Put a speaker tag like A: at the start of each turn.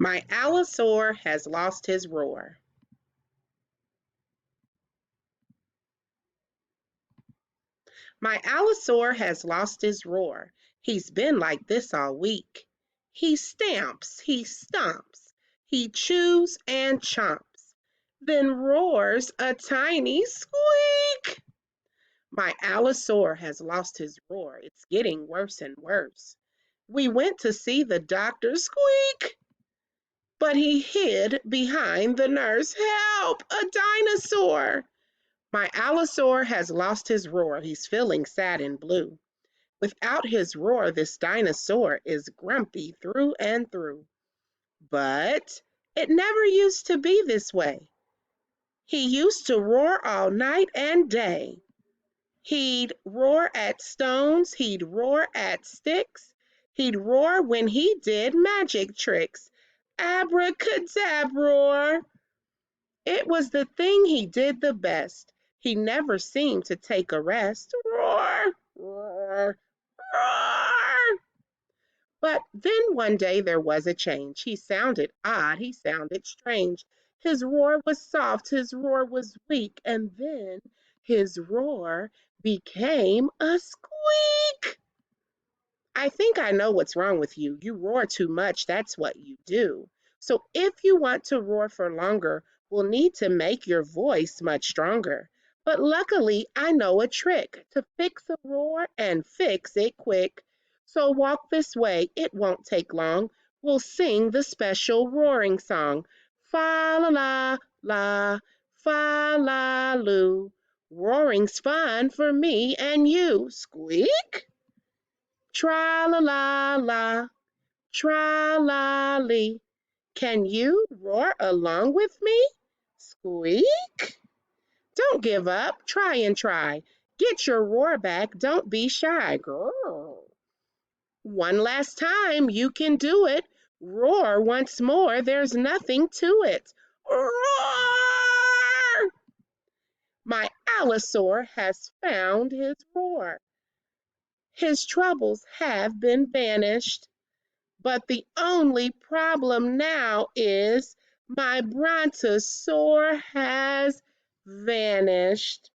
A: My Allosaur has lost his roar. My Allosaur has lost his roar. He's been like this all week. He stamps, he stomps, he chews and chomps, then roars a tiny squeak. My Allosaur has lost his roar. It's getting worse and worse. We went to see the doctor squeak, but he hid behind the nurse. Help! A dinosaur! My Allosaur has lost his roar. He's feeling sad and blue. Without his roar, this dinosaur is grumpy through and through. But it never used to be this way. He used to roar all night and day. He'd roar at stones, he'd roar at sticks, he'd roar when he did magic tricks. Abracadabra! It was the thing he did the best. He never seemed to take a rest. Roar, roar, roar. But then one day there was a change. He sounded odd, he sounded strange. His roar was soft, his roar was weak, and then his roar became a squeak. I think I know what's wrong with you. You roar too much, that's what you do. So if you want to roar for longer, we'll need to make your voice much stronger. But luckily, I know a trick to fix a roar and fix it quick. So walk this way, it won't take long. We'll sing the special roaring song. Fa la la la, fa la loo. Roaring's fun for me and you. Squeak! Tra la la la, tra la lee. Can you roar along with me? Squeak! Don't give up. Try and try. Get your roar back. Don't be shy. Grrr. One last time. You can do it. Roar once more. There's nothing to it. Roar! My Allosaur has found his roar. His troubles have been banished. But the only problem now is my brontosaur has vanished.